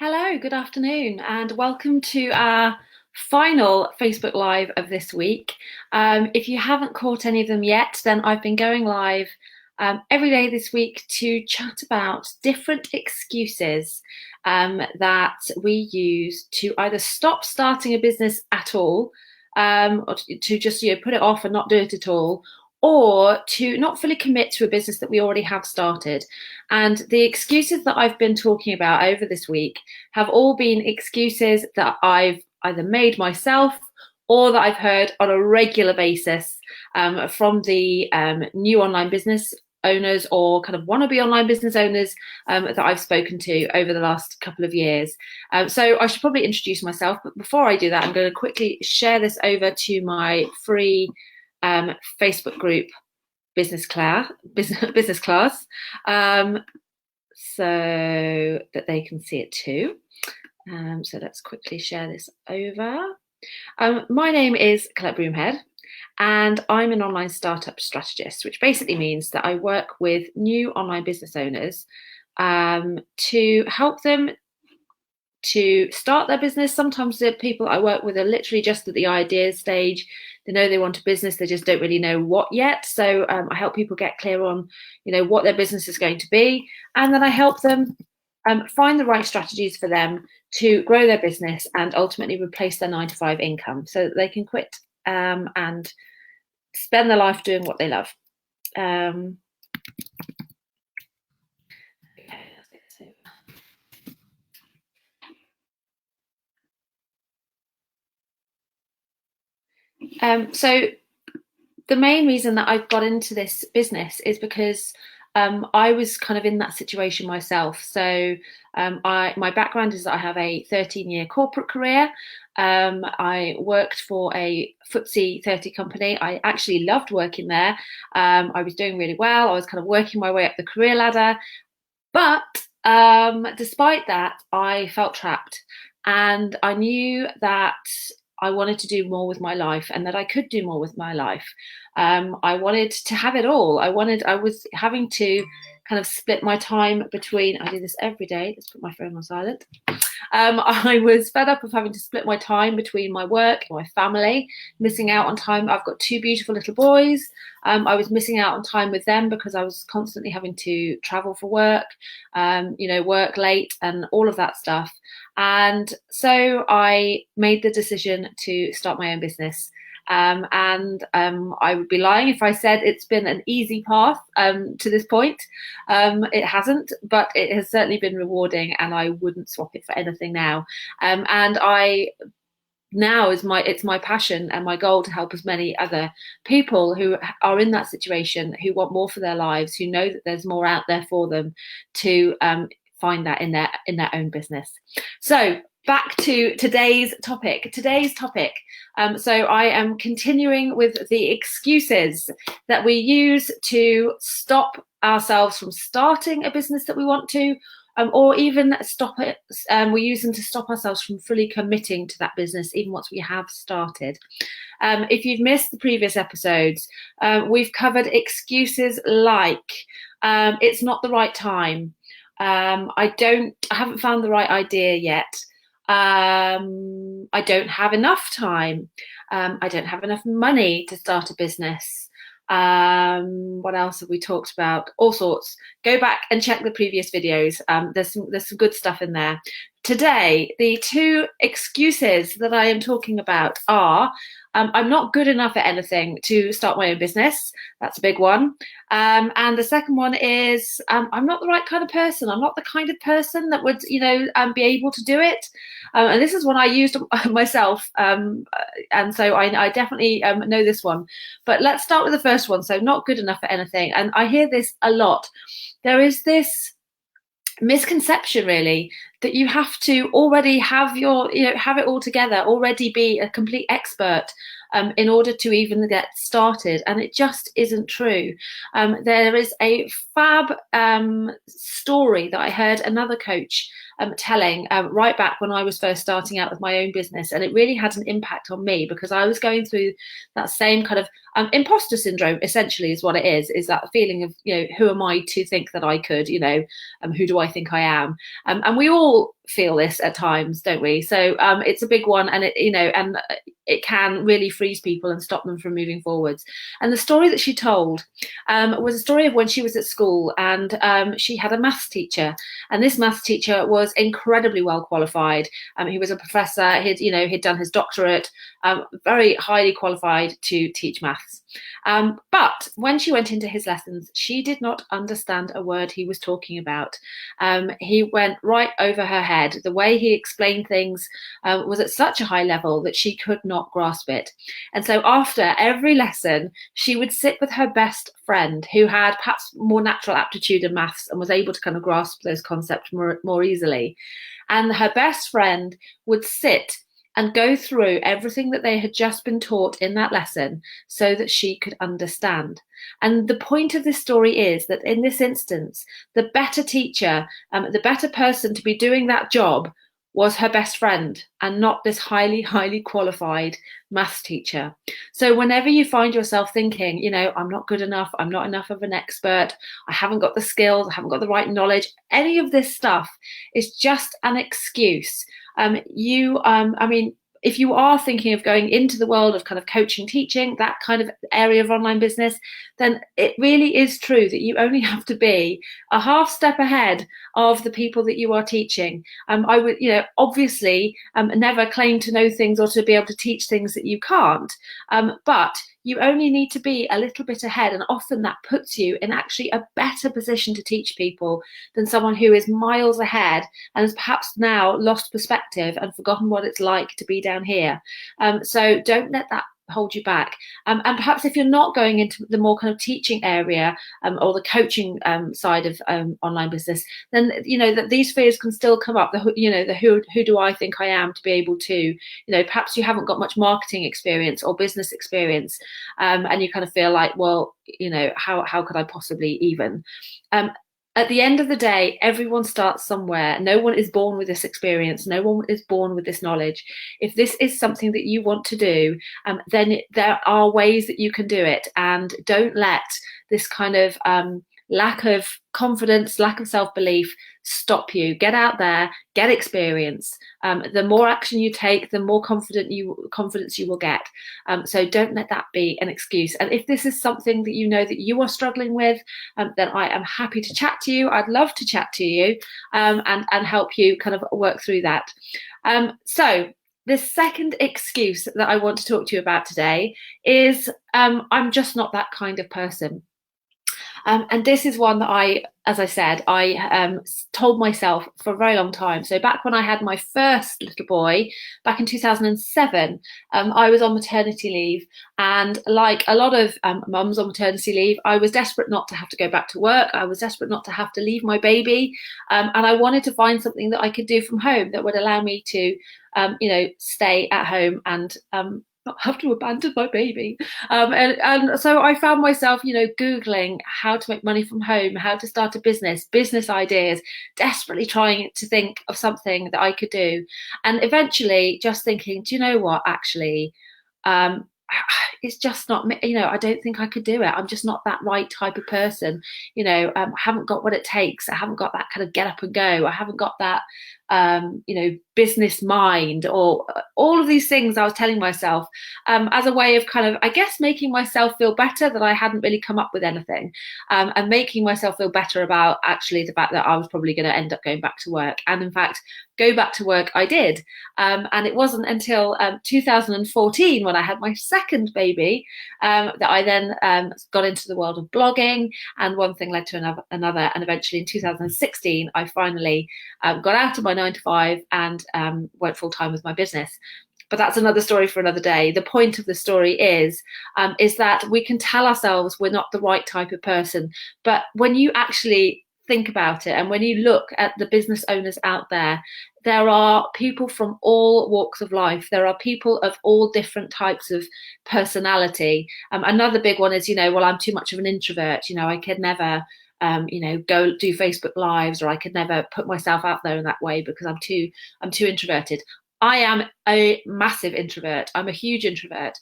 Hello, good afternoon, and welcome to our final Facebook Live of this week. If you haven't caught any of them yet, then I've been going live every day this week to chat about different excuses that we use to either stop starting a business at all, or to just put it off and not do it at all, or to not fully commit to a business that we already have started. And the excuses that I've been talking about over this week have all been excuses that I've either made myself or that I've heard on a regular basis from the new online business owners or kind of wannabe online business owners that I've spoken to over the last couple of years. So I should probably introduce myself, but before I do that, I'm going to quickly share this over to my free Facebook group business class, so that they can see it too. So let's quickly share this over. My name is Colette Broomhead, and I'm an online startup strategist, which basically means that I work with new online business owners to help them to start their business. Sometimes the people I work with are literally just at the idea stage. They know they want a business, they just don't really know what yet. So I help people get clear on, what their business is going to be, and then I help them find the right strategies for them to grow their business and ultimately replace their 9-to-5 income so that they can quit and spend their life doing what they love. Okay, let's get this over. So the main reason that I've got into this business is because I was kind of in that situation myself. So my background is that I have a 13-year corporate career. I worked for a FTSE 30 company. I actually loved working there. I was doing really well. I was kind of working my way up the career ladder. But despite that, I felt trapped. And I knew that I wanted to do more with my life and that I could do more with my life. I wanted to have it all. I was having to kind of split my time between, I do this every day. Let's put my phone on silent. I was fed up of having to split my time between my work and my family, missing out on time. I've got 2 beautiful little boys. I was missing out on time with them because I was constantly having to travel for work, work late and all of that stuff. And so I made the decision to start my own business. I would be lying if I said it's been an easy path to this point. It hasn't, but it has certainly been rewarding, and I wouldn't swap it for anything now. It's my passion and my goal to help as many other people who are in that situation, who want more for their lives, who know that there's more out there for them, to find that in their own business. So back to today's topic. So I am continuing with the excuses that we use to stop ourselves from starting a business that we want to, or even stop it. We use them to stop ourselves from fully committing to that business, even once we have started. If you've missed the previous episodes, we've covered excuses like it's not the right time. I haven't found the right idea yet. I don't have enough time. I don't have enough money to start a business. What else have we talked about? All sorts. Go back and check the previous videos. There's some good stuff in there. Today, the 2 excuses that I am talking about are I'm not good enough at anything to start my own business. That's a big one. And the second one is I'm not the right kind of person. I'm not the kind of person that would, be able to do it. And this is one I used myself. And so I definitely know this one. But let's start with the first one. So not good enough at anything. And I hear this a lot. There is this misconception really that you have to already have have it all together, already be a complete expert in order to even get started, and it just isn't true. There is a fab story that I heard another coach telling right back when I was first starting out with my own business, and it really had an impact on me because I was going through that same kind of imposter syndrome. Essentially is what it is that feeling of, who am I to think that I could, who do I think I am? And we all feel this at times, don't we? So it's a big one, and it can really freeze people and stop them from moving forwards. And the story that she told was a story of when she was at school, and she had a maths teacher, and this maths teacher was incredibly well qualified. He was a professor. He'd done his doctorate, very highly qualified to teach maths. But when she went into his lessons, she did not understand a word he was talking about. He went right over her head. The way he explained things was at such a high level that she could not grasp it. And so after every lesson, she would sit with her best friend who had perhaps more natural aptitude in maths and was able to kind of grasp those concepts more easily. And her best friend would sit and go through everything that they had just been taught in that lesson so that she could understand. And the point of this story is that in this instance, the better teacher, the better person to be doing that job was her best friend and not this highly, highly qualified maths teacher. So whenever you find yourself thinking, I'm not good enough, I'm not enough of an expert, I haven't got the skills, I haven't got the right knowledge, any of this stuff is just an excuse. If you are thinking of going into the world of kind of coaching, teaching, that kind of area of online business, then it really is true that you only have to be a half step ahead of the people that you are teaching. I would, obviously never claim to know things or to be able to teach things that you can't, but you only need to be a little bit ahead, and often that puts you in actually a better position to teach people than someone who is miles ahead and has perhaps now lost perspective and forgotten what it's like to be down here. So don't let that hold you back. And perhaps if you're not going into the more kind of teaching area or the coaching side of online business, then that these fears can still come up. Who do I think I am to be able to, perhaps you haven't got much marketing experience or business experience, and you kind of feel like, well, how could I possibly even? At the end of the day, everyone starts somewhere. No one is born with this experience. No one is born with this knowledge. If this is something that you want to do, then there are ways that you can do it. And don't let this kind of lack of confidence, lack of self-belief stop you. Get out there, get experience. The more action you take, the more confidence you will get. So don't let that be an excuse. And if this is something that that you are struggling with, then I am happy to chat to you. I'd love to chat to you and help you kind of work through that. So the second excuse that I want to talk to you about today is I'm just not that kind of person. And this is one that as I said, I told myself for a very long time. So back when I had my first little boy, back in 2007, I was on maternity leave. And like a lot of mums on maternity leave, I was desperate not to have to go back to work. I was desperate not to have to leave my baby. And I wanted to find something that I could do from home that would allow me to, stay at home and not have to abandon my baby. And so I found myself, Googling how to make money from home, how to start a business ideas, desperately trying to think of something that I could do. And eventually just thinking, do you know what, actually, it's just not me. I don't think I could do it. I'm just not that right type of person. I haven't got what it takes. I haven't got that kind of get up and go. I haven't got that, business mind, or all of these things I was telling myself as a way of kind of, I guess, making myself feel better that I hadn't really come up with anything, and making myself feel better about actually the fact that I was probably going to end up going back to work. And in fact, go back to work I did. And it wasn't until 2014, when I had my second baby, that I then got into the world of blogging, and one thing led to another. And eventually in 2016, I finally got out of my 9-to-5 and went full time with my business. But that's another story for another day. The point of the story is that we can tell ourselves we're not the right type of person, but when you actually think about it, and when you look at the business owners out there, there are people from all walks of life. There are people of all different types of personality. Another big one is, well, I'm too much of an introvert. I could never go do Facebook Lives, or I could never put myself out there in that way because I'm too introverted. I am a massive introvert. I'm a huge introvert.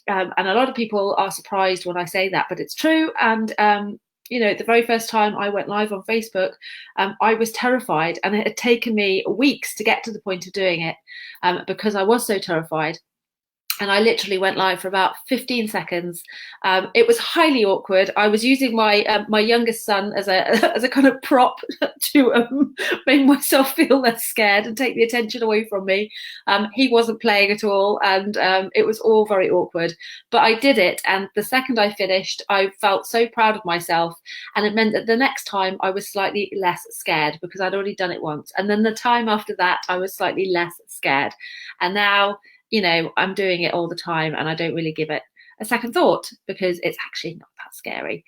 And a lot of people are surprised when I say that, but it's true. And the very first time I went live on Facebook, I was terrified, and it had taken me weeks to get to the point of doing it, because I was so terrified. And I literally went live for about 15 seconds. It was highly awkward. I was using my youngest son as a as a kind of prop to make myself feel less scared and take the attention away from me. He wasn't playing at all, and it was all very awkward. But I did it, and the second I finished, I felt so proud of myself, and it meant that the next time I was slightly less scared because I'd already done it once, and then the time after that I was slightly less scared, and now I'm doing it all the time, and I don't really give it a second thought because it's actually not that scary.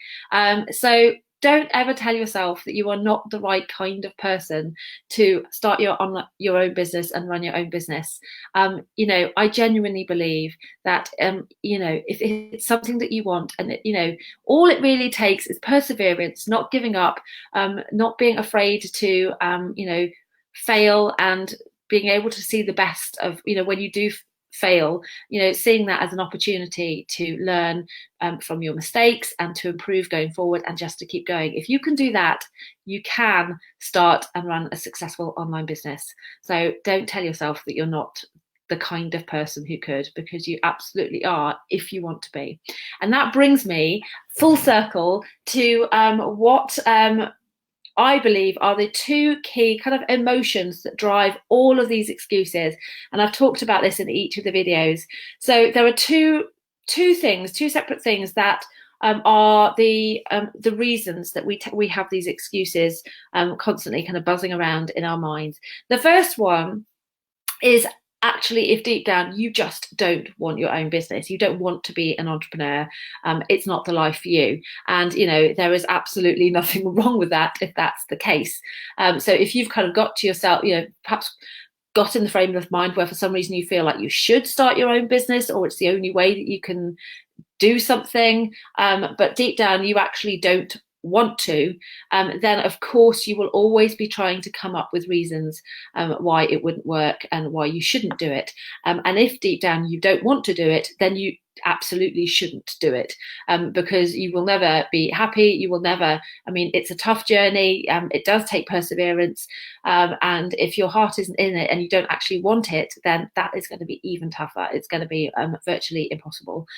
So don't ever tell yourself that you are not the right kind of person to start your own business and run your own business. I genuinely believe that, if it's something that you want, and all it really takes is perseverance, not giving up, not being afraid to, fail, and being able to see the best of, when you do fail, seeing that as an opportunity to learn from your mistakes and to improve going forward, and just to keep going. If you can do that, you can start and run a successful online business. So don't tell yourself that you're not the kind of person who could, because you absolutely are if you want to be. And that brings me full circle to what I believe are the two key kind of emotions that drive all of these excuses. And I've talked about this in each of the videos. So there are two separate things that are the reasons that we have these excuses constantly kind of buzzing around in our minds. The first one is actually if deep down you just don't want your own business, you don't want to be an entrepreneur, it's not the life for you. And there is absolutely nothing wrong with that if that's the case. So if you've kind of got to yourself, perhaps got in the frame of mind where for some reason you feel like you should start your own business, or it's the only way that you can do something, but deep down you actually don't want to, then of course you will always be trying to come up with reasons why it wouldn't work and why you shouldn't do it. And if deep down you don't want to do it, then you absolutely shouldn't do it, because you will never be happy. You will never, it's a tough journey. It does take perseverance. And if your heart isn't in it and you don't actually want it, then that is going to be even tougher. It's going to be virtually impossible.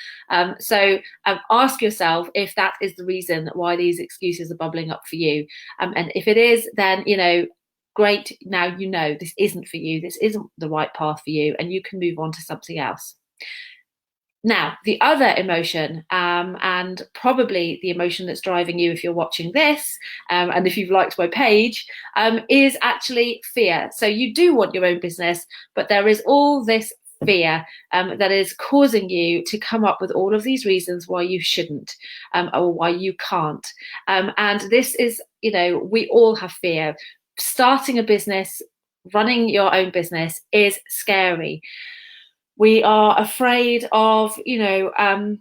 So ask yourself if that is the reason why these excuses are bubbling up for you. And if it is, then, great. Now this isn't for you. This isn't the right path for you, and you can move on to something else. Now, the other emotion, and probably the emotion that's driving you if you're watching this, and if you've liked my page, is actually fear. So you do want your own business, but there is all this fear that is causing you to come up with all of these reasons why you shouldn't, or why you can't. And this is, we all have fear. Starting a business, running your own business is scary. We are afraid of, the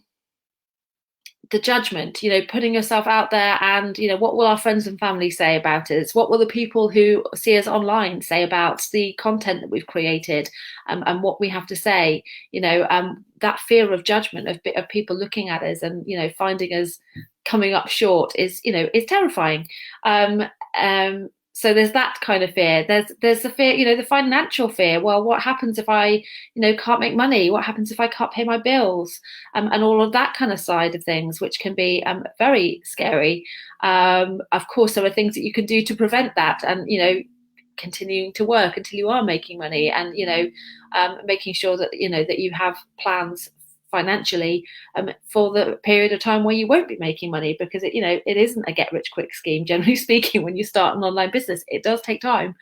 judgment, putting yourself out there, and, what will our friends and family say about us? What will the people who see us online say about the content that we've created, and what we have to say? That fear of judgment, of people looking at us and, finding us coming up short is terrifying. So there's that kind of fear. There's the fear, the financial fear. Well, what happens if I, can't make money? What happens if I can't pay my bills? And all of that kind of side of things, which can be very scary. Of course, there are things that you can do to prevent that, and continuing to work until you are making money, and making sure that that you have plans financially for the period of time where you won't be making money, because it isn't a get rich quick scheme. Generally speaking, when you start an online business, it does take time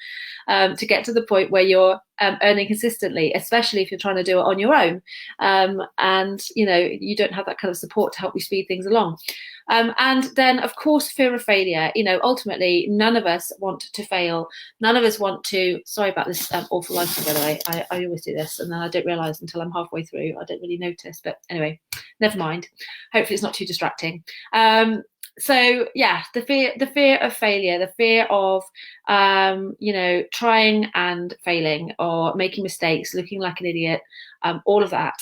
to get to the point where you're earning consistently, especially if you're trying to do it on your own, and you don't have that kind of support to help you speed things along. And then, of course, fear of failure. Ultimately, none of us want to fail. None of us want to. Sorry about this awful lighting, by the way. I always do this, and then I don't realise until I'm halfway through. I don't really notice. But anyway, never mind. Hopefully, it's not too distracting. So yeah, the fear of failure, the fear of trying and failing, or making mistakes, looking like an idiot. All of that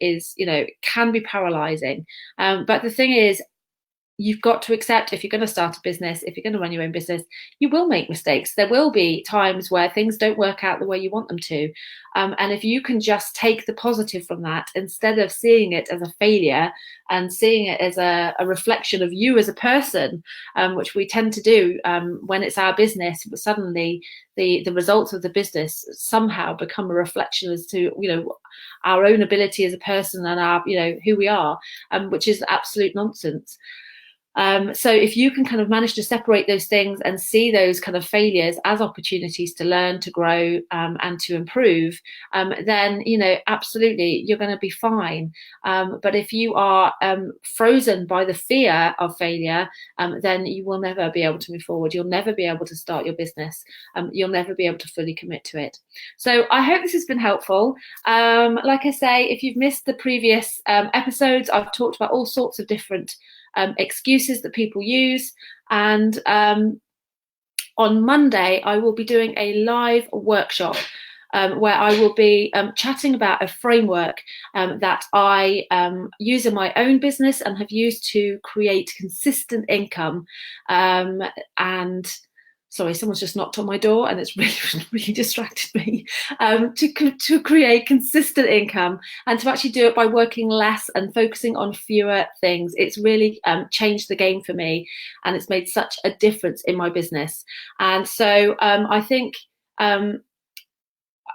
is can be paralyzing. But the thing is, you've got to accept, if you're going to start a business, if you're going to run your own business, you will make mistakes. There will be times where things don't work out the way you want them to. And if you can just take the positive from that, instead of seeing it as a failure and seeing it as a reflection of you as a person, which we tend to do when it's our business, but suddenly the results of the business somehow become a reflection as to, our own ability as a person and our, who we are, which is absolute nonsense. So if you can kind of manage to separate those things and see those kind of failures as opportunities to learn, to grow, and to improve, then, absolutely, you're going to be fine. But if you are frozen by the fear of failure, then you will never be able to move forward. You'll never be able to start your business. You'll never be able to fully commit to it. So I hope this has been helpful. Like I say, if you've missed the previous episodes, I've talked about all sorts of different excuses that people use, and on Monday I will be doing a live workshop where I will be chatting about a framework that I use in my own business and have used to create consistent income. And sorry, someone's just knocked on my door and it's really distracted me. To create consistent income and to actually do it by working less and focusing on fewer things. It's really changed the game for me, and it's made such a difference in my business. And so I think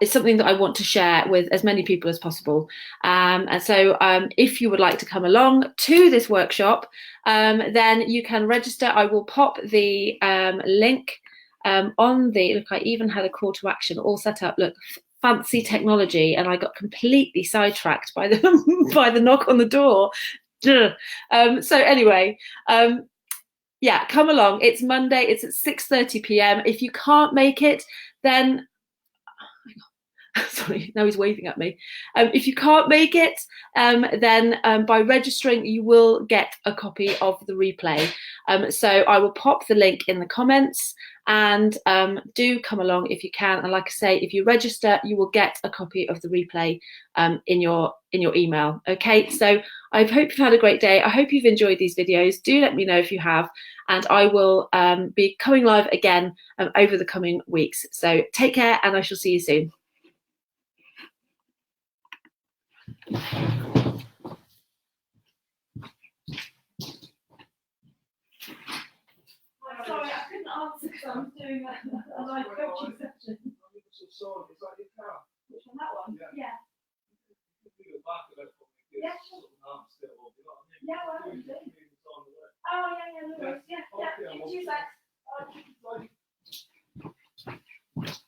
it's something that I want to share with as many people as possible. And so if you would like to come along to this workshop, then you can register. I will pop the link on the, look, I even had a call to action all set up. Look, fancy technology, and I got completely sidetracked by the by the knock on the door. So anyway, yeah, come along. It's Monday. It's at 6:30 p.m. If you can't make it, then sorry, now he's waving at me. If you can't make it, then by registering, you will get a copy of the replay. So I will pop the link in the comments, and do come along if you can. And like I say, if you register, you will get a copy of the replay in your email. Okay, so I hope you've had a great day. I hope you've enjoyed these videos. Do let me know if you have, and I will be coming live again over the coming weeks. So take care, and I shall see you soon. Sorry, I couldn't answer because I was doing a live coaching session. Which one, that one? Yeah. Yeah, sure. Yeah, well, I can do. Oh, yeah, no worries. Yeah, give 2 seconds.